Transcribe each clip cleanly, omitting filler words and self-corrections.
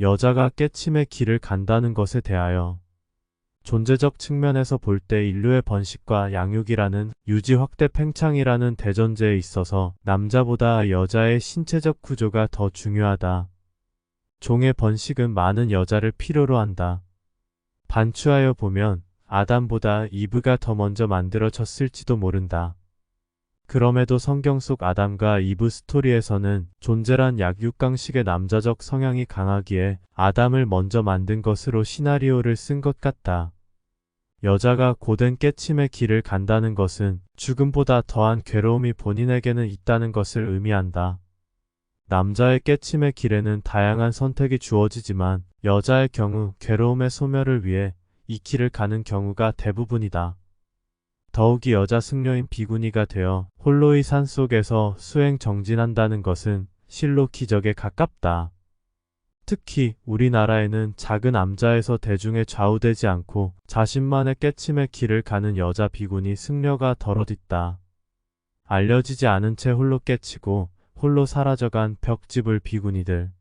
여자가 깨침의 길을 간다는 것에 대하여 존재적 측면에서 볼 때 인류의 번식과 양육이라는 유지 확대 팽창이라는 대전제에 있어서 남자보다 여자의 신체적 구조가 더 중요하다. 종의 번식은 많은 여자를 필요로 한다. 반추하여 보면 아담보다 이브가 더 먼저 만들어졌을지도 모른다. 그럼에도 성경 속 아담과 이브 스토리에서는 존재란 약육강식의 남자적 성향이 강하기에 아담을 먼저 만든 것으로 시나리오를 쓴 것 같다. 여자가 고된 깨침의 길을 간다는 것은 죽음보다 더한 괴로움이 본인에게는 있다는 것을 의미한다. 남자의 깨침의 길에는 다양한 선택이 주어지지만 여자의 경우 괴로움의 소멸을 위해 이 길을 가는 경우가 대부분이다. 더욱이 여자 승려인 비구니가 되어 홀로의 산속에서 수행 정진한다는 것은 실로 기적에 가깝다. 특히 우리나라에는 작은 암자에서 대중에 좌우되지 않고 자신만의 깨침의 길을 가는 여자 비구니 승려가 덜어d 있다. 알려지지 않은 채 홀로 깨치고 홀로 사라져간 벽집을 비구니들.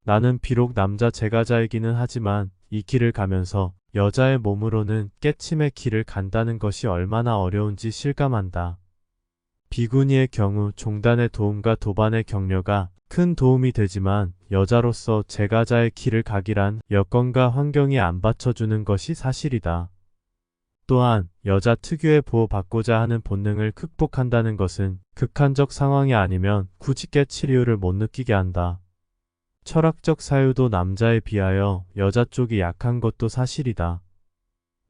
나는 비록 남자 제가자이기는 하지만 이 길을 가면서 여자의 몸으로는 깨침의 길을 간다는 것이 얼마나 어려운지 실감한다. 비구니의 경우 종단의 도움과 도반의 격려가 큰 도움이 되지만 여자로서 제가자의 길을 가기란 여건과 환경이 안 받쳐주는 것이 사실이다. 또한 여자 특유의 보호받고자 하는 본능을 극복한다는 것은 극한적 상황이 아니면 굳이 깨칠 이유를 못 느끼게 한다. 철학적 사유도 남자에 비하여 여자 쪽이 약한 것도 사실이다.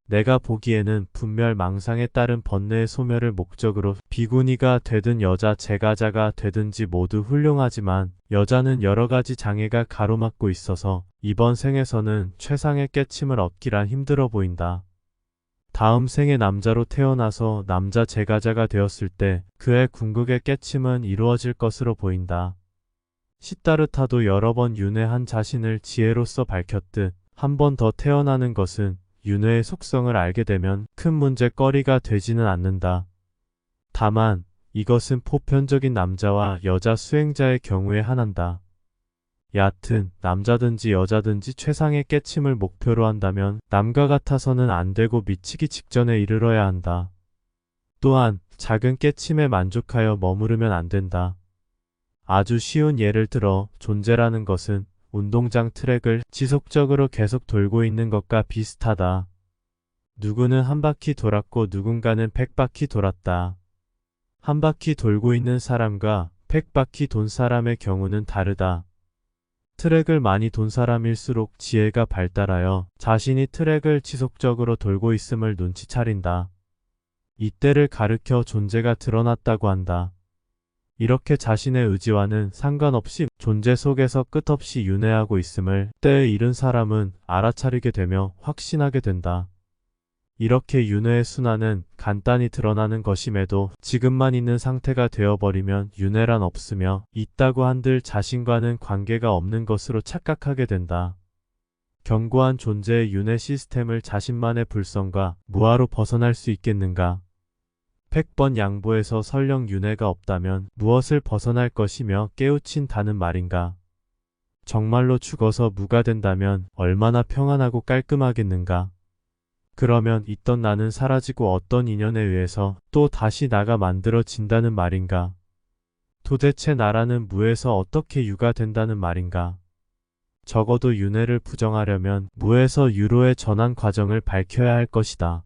내가 보기에는 분멸망상에 따른 번뇌의 소멸을 목적으로 비구니가 되든 여자 제가자가 되든지 모두 훌륭하지만 여자는 여러가지 장애가 가로막고 있어서 이번 생에서는 최상의 깨침을 얻기란 힘들어 보인다. 다음 생에 남자로 태어나서 남자 제가자가 되었을 때 그의 궁극의 깨침은 이루어질 것으로 보인다. 시다르타도 여러 번 윤회한 자신을 지혜로서 밝혔듯 한 번 더 태어나는 것은 윤회의 속성을 알게 되면 큰 문제거리가 되지는 않는다. 다만 이것은 보편적인 남자와 여자 수행자의 경우에 한한다. 얕은 남자든지 여자든지 최상의 깨침을 목표로 한다면 남과 같아서는 안 되고 미치기 직전에 이르러야 한다. 또한 작은 깨침에 만족하여 머무르면 안 된다. 아주 쉬운 예를 들어 존재라는 것은 운동장 트랙을 지속적으로 계속 돌고 있는 것과 비슷하다. 누구는 한 바퀴 돌았고 누군가는 100바퀴 돌았다. 한 바퀴 돌고 있는 사람과 100바퀴 돈 사람의 경우는 다르다. 트랙을 많이 돈 사람일수록 지혜가 발달하여 자신이 트랙을 지속적으로 돌고 있음을 눈치차린다. 이때를 가르켜 존재가 드러났다고 한다. 이렇게 자신의 의지와는 상관없이 존재 속에서 끝없이 윤회하고 있음을 때에 이른 사람은 알아차리게 되며 확신하게 된다. 이렇게 윤회의 순환은 간단히 드러나는 것임에도 지금만 있는 상태가 되어버리면 윤회란 없으며 있다고 한들 자신과는 관계가 없는 것으로 착각하게 된다. 견고한 존재의 윤회 시스템을 자신만의 불성과 무아로 벗어날 수 있겠는가? 100번 양보해서 설령 윤회가 없다면 무엇을 벗어날 것이며 깨우친다는 말인가? 정말로 죽어서 무가 된다면 얼마나 평안하고 깔끔하겠는가? 그러면 있던 나는 사라지고 어떤 인연에 의해서 또 다시 나가 만들어진다는 말인가? 도대체 나라는 무에서 어떻게 유가 된다는 말인가? 적어도 윤회를 부정하려면 무에서 유로의 전환 과정을 밝혀야 할 것이다.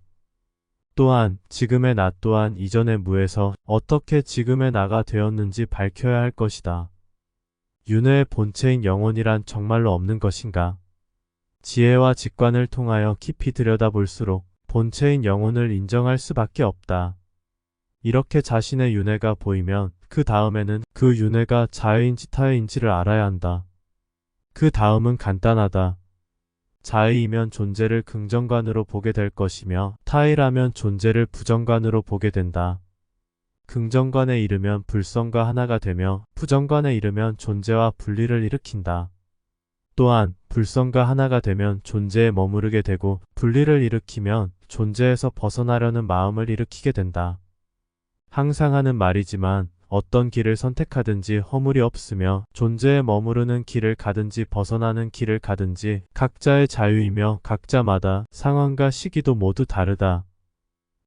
또한 지금의 나 또한 이전의 무에서 어떻게 지금의 나가 되었는지 밝혀야 할 것이다. 윤회의 본체인 영혼이란 정말로 없는 것인가? 지혜와 직관을 통하여 깊이 들여다볼수록 본체인 영혼을 인정할 수밖에 없다. 이렇게 자신의 윤회가 보이면 그 다음에는 그 윤회가 자해인지 타해인지를 알아야 한다. 그 다음은 간단하다. 자해이면 존재를 긍정관으로 보게 될 것이며 타해라면 존재를 부정관으로 보게 된다. 긍정관에 이르면 불성과 하나가 되며 부정관에 이르면 존재와 분리를 일으킨다. 또한 불성과 하나가 되면 존재에 머무르게 되고 분리를 일으키면 존재에서 벗어나려는 마음을 일으키게 된다. 항상 하는 말이지만 어떤 길을 선택하든지 허물이 없으며 존재에 머무르는 길을 가든지 벗어나는 길을 가든지 각자의 자유이며 각자마다 상황과 시기도 모두 다르다.